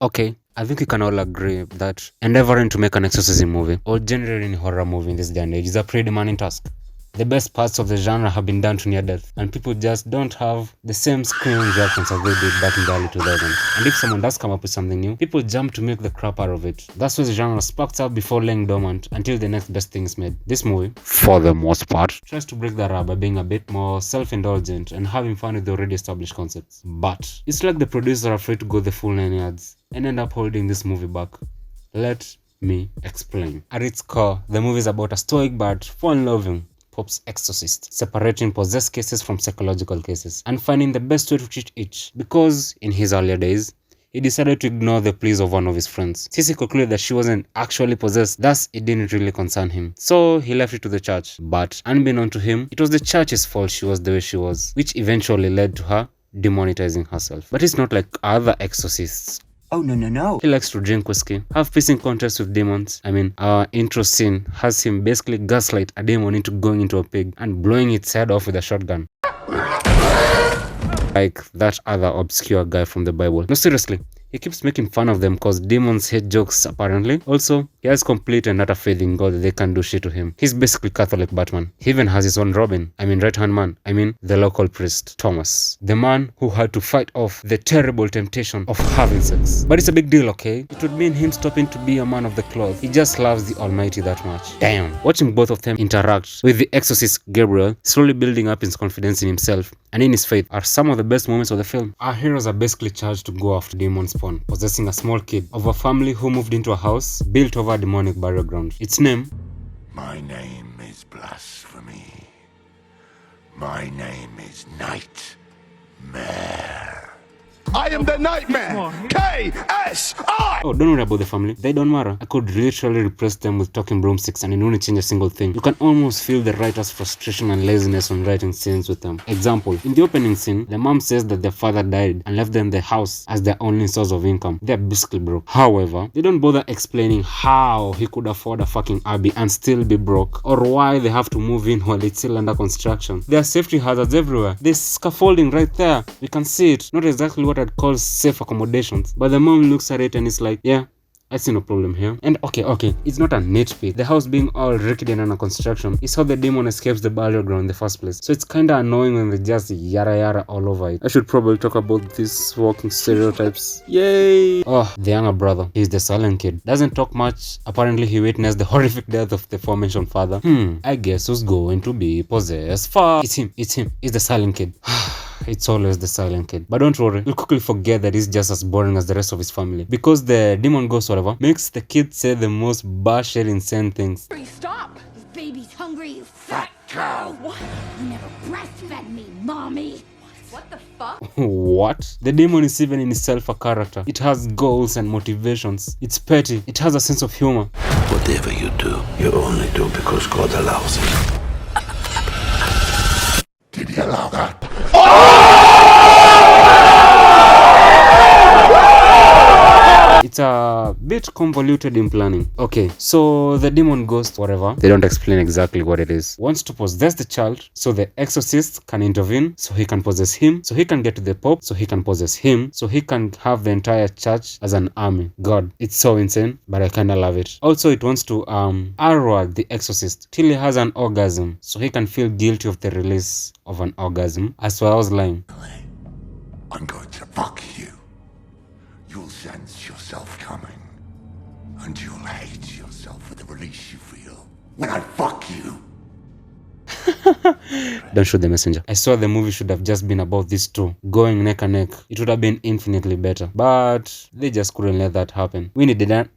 Okay, I think we can all agree that endeavoring to make an exorcism movie, or generally any horror movie in this day and age, is a pretty demanding task. The best parts of the genre have been done to near death, and people just don't have the same screaming reactions as they did back in the early 2000s. And if someone does come up with something new, people jump to milk the crap out of it. That's why the genre sparks up before laying dormant until the next best thing is made. This movie, for the most part, tries to break that up by being a bit more self-indulgent and having fun with the already established concepts. But it's like the producers are afraid to go the full 9 yards and end up holding this movie back. Let me explain. At its core, the movie is about a stoic but fun-loving Pope's exorcist, separating possessed cases from psychological cases, and finding the best way to treat each, because in his earlier days, he decided to ignore the pleas of one of his friends. Since he concluded that she wasn't actually possessed, thus it didn't really concern him. So he left it to the church. But unbeknown to him, it was the church's fault she was the way she was, which eventually led to her demonetizing herself. But it's not like other exorcists. Oh, no. He likes to drink whiskey, have pissing contests with demons. I mean, our intro scene has him basically gaslight a demon into going into a pig and blowing its head off with a shotgun. Like that other obscure guy from the Bible. No, seriously. He keeps making fun of them because demons hate jokes apparently. Also, he has complete and utter faith in God that they can do shit to him. He's basically Catholic Batman. He even has his own Robin. Right-hand man. The local priest, Thomas. The man who had to fight off the terrible temptation of having sex. But it's a big deal, okay? It would mean him stopping to be a man of the cloth. He just loves the Almighty that much. Damn. Watching both of them interact with the exorcist Gabriel, slowly building up his confidence in himself and in his faith, are some of the best moments of the film. Our heroes are basically charged to go after demons possessing a small kid of a family who moved into a house built over a demonic burial ground. Its name? My name is blasphemy. My name is Nightmare. I am the Nightmare! K-S-I! Oh, don't worry about the family. They don't matter. I could literally replace them with talking broomsticks and it wouldn't change a single thing. You can almost feel the writer's frustration and laziness on writing scenes with them. Example, in the opening scene, the mom says that their father died and left them the house as their only source of income. They're basically broke. However, they don't bother explaining how he could afford a fucking Abbey and still be broke, or why they have to move in while it's still under construction. There are safety hazards everywhere. There's scaffolding right there. We can see it. Not exactly what I'd call safe accommodations, but the mom looks at it and is like, yeah, I see no problem here. And okay, it's not a nitpick. The house being all rickety and under construction is how the demon escapes the burial ground in the first place. So it's kinda annoying when they just yara all over it. I should probably talk about these walking stereotypes. Yay! Oh, the younger brother. He's the silent kid. Doesn't talk much. Apparently he witnessed the horrific death of the aforementioned father. I guess who's going to be possessed first? It's him. He's the silent kid. It's always the silent kid. But don't worry, you'll quickly forget that he's just as boring as the rest of his family. Because the demon ghost, whatever, makes the kid say the most batshit insane things. Stop! This baby's hungry, you fat cow! What? You never breastfed me, mommy! What the fuck? What? The demon is even in itself a character. It has goals and motivations. It's petty. It has a sense of humor. Whatever you do, you only do because God allows it. Did he allow that? It's a bit convoluted in planning. Okay, so the demon ghost, whatever, they don't explain exactly what it is, wants to possess the child so the exorcist can intervene, so he can possess him, so he can get to the Pope, so he can possess him, so he can have the entire church as an army. God, it's so insane, but I kinda love it. Also, it wants to arrow the exorcist till he has an orgasm, so he can feel guilty of the release of an orgasm. As well, I was lying. I'm going to fuck you. You'll sense yourself coming, and you'll hate yourself for the release you feel when I fuck you. Don't shoot the messenger. I saw the movie should have just been about these two going neck and neck. It would have been infinitely better, but they just couldn't let that happen. We needed that.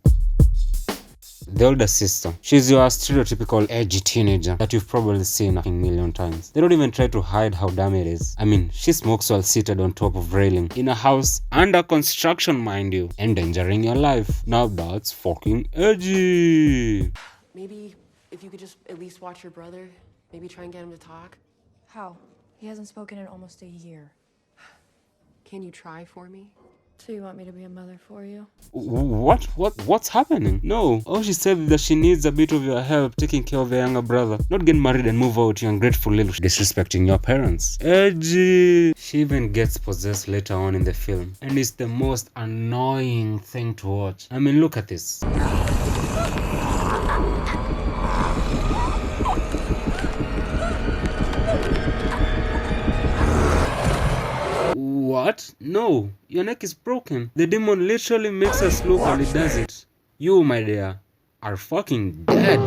The older sister. She's your stereotypical edgy teenager that you've probably seen a million times. They don't even try to hide how dumb it is. She smokes while seated on top of railing in a house under construction, mind you, endangering your life. Now that's fucking edgy. Maybe if you could just at least watch your brother, maybe try and get him to talk. How? He hasn't spoken in almost a year. Can you try for me? So you want me to be a mother for you? What's happening? No. All she said that she needs a bit of your help taking care of the younger brother. Not get married and move out, you ungrateful little disrespecting your parents. Edgy. She even gets possessed later on in the film. And it's the most annoying thing to watch. I mean, look at this. What? No, your neck is broken. The demon literally makes us look while it does it. You, my dear, are fucking dead.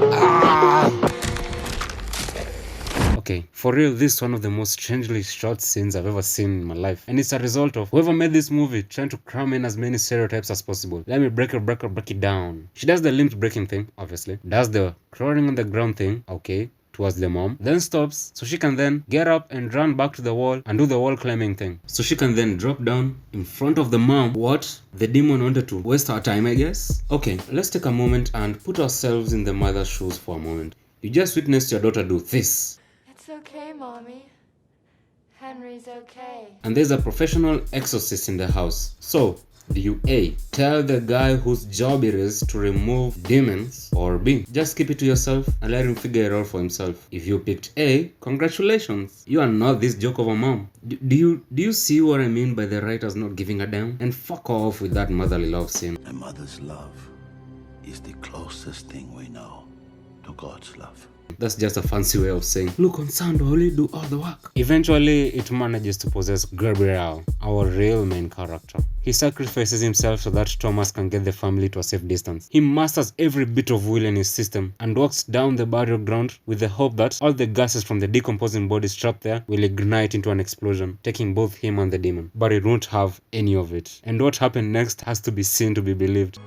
Okay, for real, this is one of the most strangely short scenes I've ever seen in my life. And it's a result of whoever made this movie trying to cram in as many stereotypes as possible. Let me break it down. She does the limb breaking thing, obviously. Does the crawling on the ground thing, okay, towards the mom, then stops so she can then get up and run back to the wall and do the wall climbing thing. So she can then drop down in front of the mom. What? The demon wanted to waste our time, I guess? Okay, let's take a moment and put ourselves in the mother's shoes for a moment. You just witnessed your daughter do this. It's okay, Mommy. Henry's okay. And there's a professional exorcist in the house. So, do you A, tell the guy whose job it is to remove demons, or B, just keep it to yourself and let him figure it out for himself? If you picked A, congratulations, you are not this joke of a mom. Do you see what I mean by the writers not giving a damn? And fuck off with that motherly love scene. A mother's love is the closest thing we know to God's love. That's just a fancy way of saying, look, on sound only do all the work. Eventually, it manages to possess Gabriel, our real main character. He sacrifices himself so that Thomas can get the family to a safe distance. He masters every bit of will in his system and walks down the burial ground with the hope that all the gases from the decomposing bodies trapped there will ignite into an explosion, taking both him and the demon. But it won't have any of it. And what happened next has to be seen to be believed.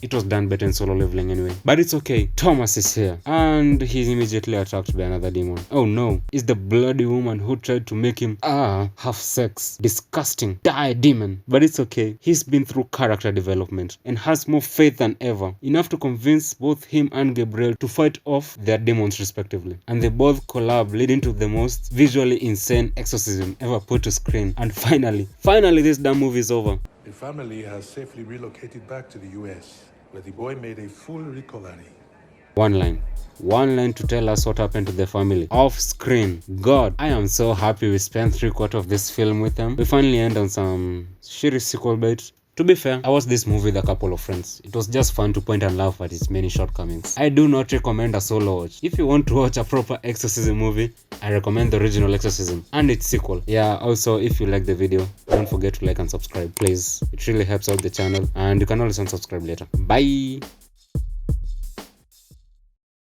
It was done better in solo leveling anyway. But it's okay, Thomas is here. And he's immediately attacked by another demon. Oh no, it's the bloody woman who tried to make him, have sex. Disgusting, die demon. But it's okay, he's been through character development and has more faith than ever. Enough to convince both him and Gabriel to fight off their demons respectively. And they both collab, leading to the most visually insane exorcism ever put to screen. And finally this damn movie is over. The family has safely relocated back to the US, where the boy made a full recovery. One line to tell us what happened to the family off screen. God, I am so happy we spent 3/4 of this film with them. We finally end on some shitty sequel bait. To be fair, I watched this movie with a couple of friends. It was just fun to point and laugh at its many shortcomings. I do not recommend a solo watch. If you want to watch a proper exorcism movie, I recommend the original Exorcism and its sequel. Yeah, also if you like the video, don't forget to like and subscribe, please. It really helps out the channel, and you can always unsubscribe later. Bye!